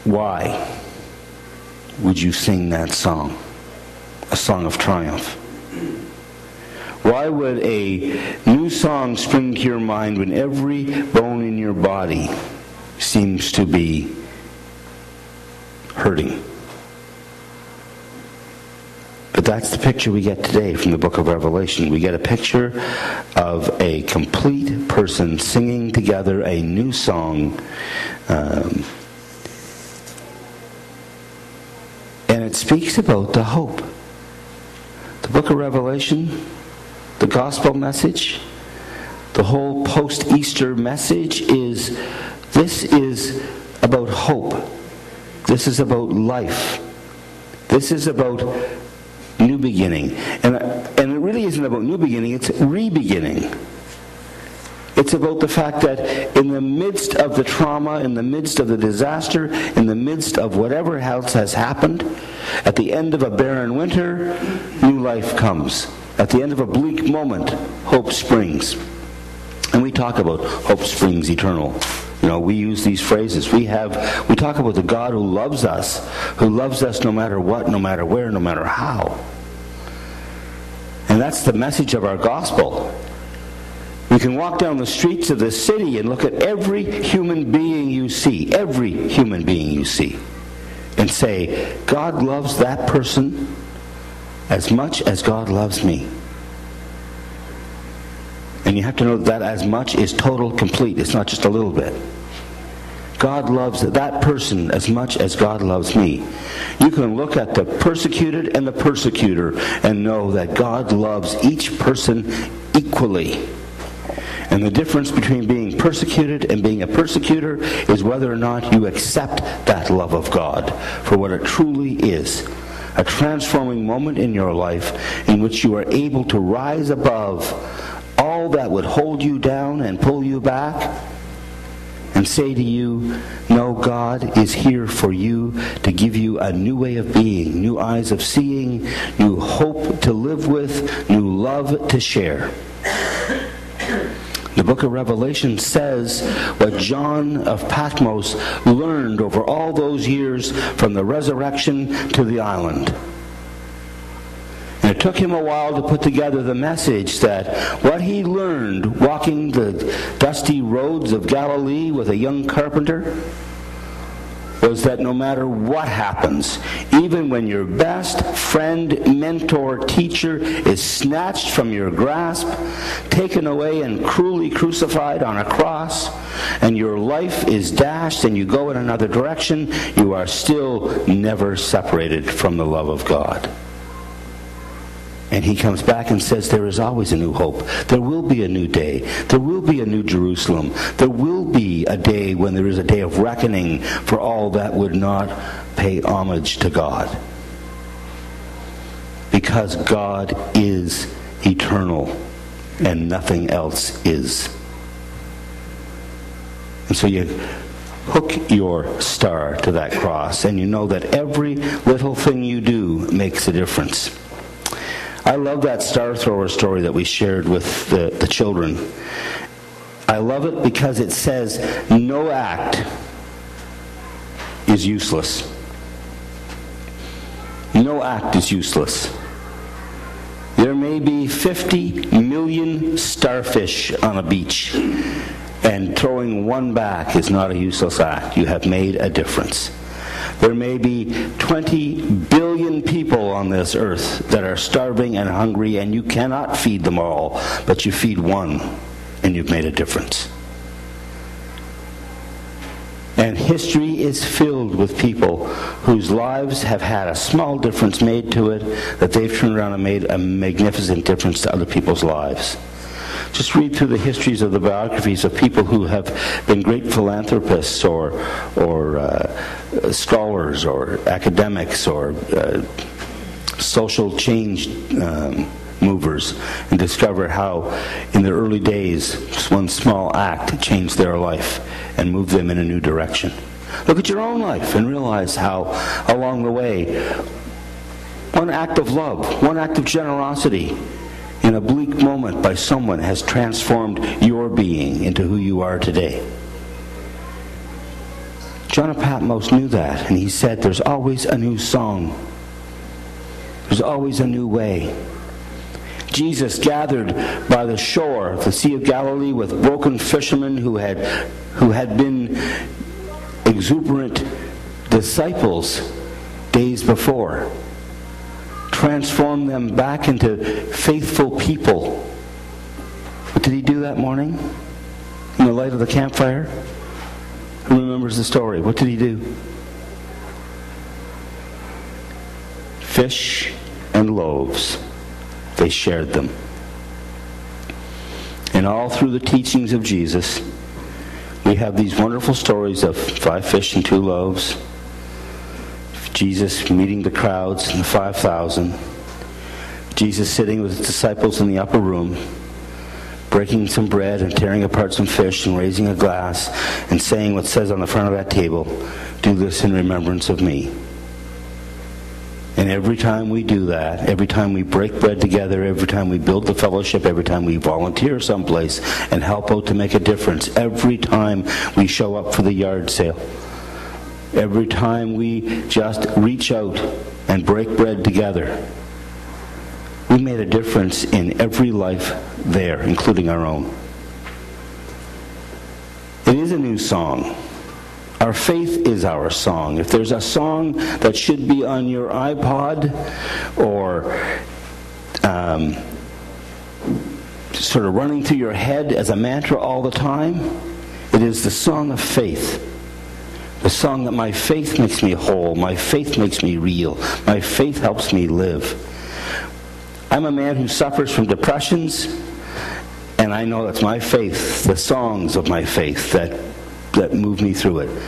Why would you sing that song? A song of triumph. Why would a new song spring to your mind when every bone in your body seems to be hurting? But that's the picture we get today from the book of Revelation. We get a picture of a complete person singing together a new song. And it speaks about the hope. The book of Revelation, the gospel message, the whole post-Easter message is, this is about hope. This is about life. This is about new beginning. And it really isn't about new beginning, it's re-beginning. It's about the fact that in the midst of the trauma, in the midst of the disaster, in the midst of whatever else has happened, at the end of a barren winter, new life comes. At the end of a bleak moment, hope springs. And we talk about hope springs eternal. You know, we use these phrases. We talk about the God who loves us no matter what, no matter where, no matter how. And that's the message of our gospel. You can walk down the streets of this city and look at every human being you see, and say, God loves that person as much as God loves me. And you have to know that as much is total, complete. It's not just a little bit. God loves that person as much as God loves me. You can look at the persecuted and the persecutor and know that God loves each person equally. And the difference between being persecuted and being a persecutor is whether or not you accept that love of God for what it truly is. A transforming moment in your life in which you are able to rise above all that would hold you down and pull you back and say to you, no, God is here for you to give you a new way of being, new eyes of seeing, new hope to live with, new love to share. The book of Revelation says what John of Patmos learned over all those years from the resurrection to the island. And it took him a while to put together the message that what he learned walking the dusty roads of Galilee with a young carpenter was that no matter what happens, even when your best friend, mentor, teacher is snatched from your grasp, taken away and cruelly crucified on a cross, and your life is dashed and you go in another direction, you are still never separated from the love of God. And he comes back and says there is always a new hope. There will be a new day. There will be a new Jerusalem. There will be a day when there is a day of reckoning for all that would not pay homage to God. Because God is eternal and nothing else is. And so you hook your star to that cross and you know that every little thing you do makes a difference. I love that star thrower story that we shared with the children. I love it because it says no act is useless. No act is useless. There may be 50 million starfish on a beach, and throwing one back is not a useless act. You have made a difference. There may be 20 billion people on this earth that are starving and hungry, and you cannot feed them all, but you feed one, and you've made a difference. And history is filled with people whose lives have had a small difference made to it, that they've turned around and made a magnificent difference to other people's lives. Just read through the histories of the biographies of people who have been great philanthropists or scholars or academics or social change movers, and discover how in their early days just one small act changed their life and moved them in a new direction. Look at your own life and realize how along the way one act of love, one act of generosity in a bleak moment by someone has transformed your being into who you are today. John of Patmos knew that, and he said, there's always a new song. There's always a new way. Jesus gathered by the shore of the Sea of Galilee with broken fishermen who had been exuberant disciples days before. Transformed them back into faithful people. What did he do that morning? In the light of the campfire? Who remembers the story? What did he do? Fish and loaves. They shared them. And all through the teachings of Jesus, we have these wonderful stories of 5 fish and 2 loaves. Jesus meeting the crowds and the 5,000. Jesus sitting with his disciples in the upper room, breaking some bread and tearing apart some fish and raising a glass and saying what says on the front of that table, do this in remembrance of me. And every time we do that, every time we break bread together, every time we build the fellowship, every time we volunteer someplace and help out to make a difference, every time we show up for the yard sale, every time we just reach out and break bread together, we made a difference in every life there, including our own. It is a new song. Our faith is our song. If there's a song that should be on your iPod or sort of running through your head as a mantra all the time, it is the song of faith. The song that my faith makes me whole, my faith makes me real, my faith helps me live. I'm a man who suffers from depressions, and I know that's my faith, the songs of my faith that move me through it.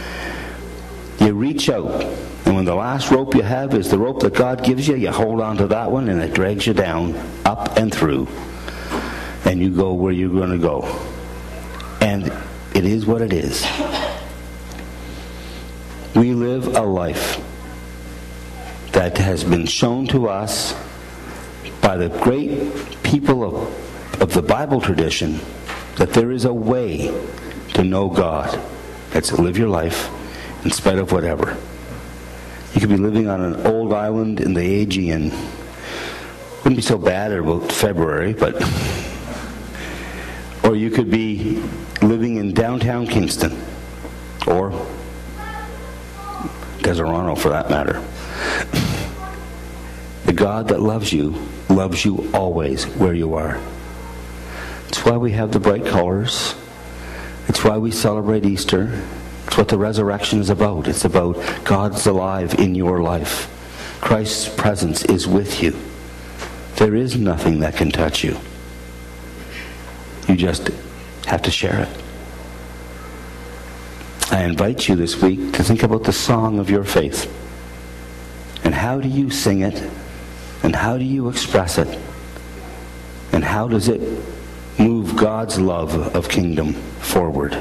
You reach out, and when the last rope you have is the rope that God gives you, you hold on to that one, and it drags you down, up and through, and you go where you're going to go. And it is what it is. We live a life that has been shown to us by the great people of the Bible tradition that there is a way to know God. That's to live your life in spite of whatever. You could be living on an old island in the Aegean. Wouldn't be so bad about February, but... Or you could be living in downtown Kingston. Or Deserano, for that matter. The God that loves you always where you are. It's why we have the bright colors. It's why we celebrate Easter. It's what the resurrection is about. It's about God's alive in your life. Christ's presence is with you. There is nothing that can touch you. You just have to share it. I invite you this week to think about the song of your faith. And how do you sing it? And how do you express it? And how does it move God's love of kingdom forward?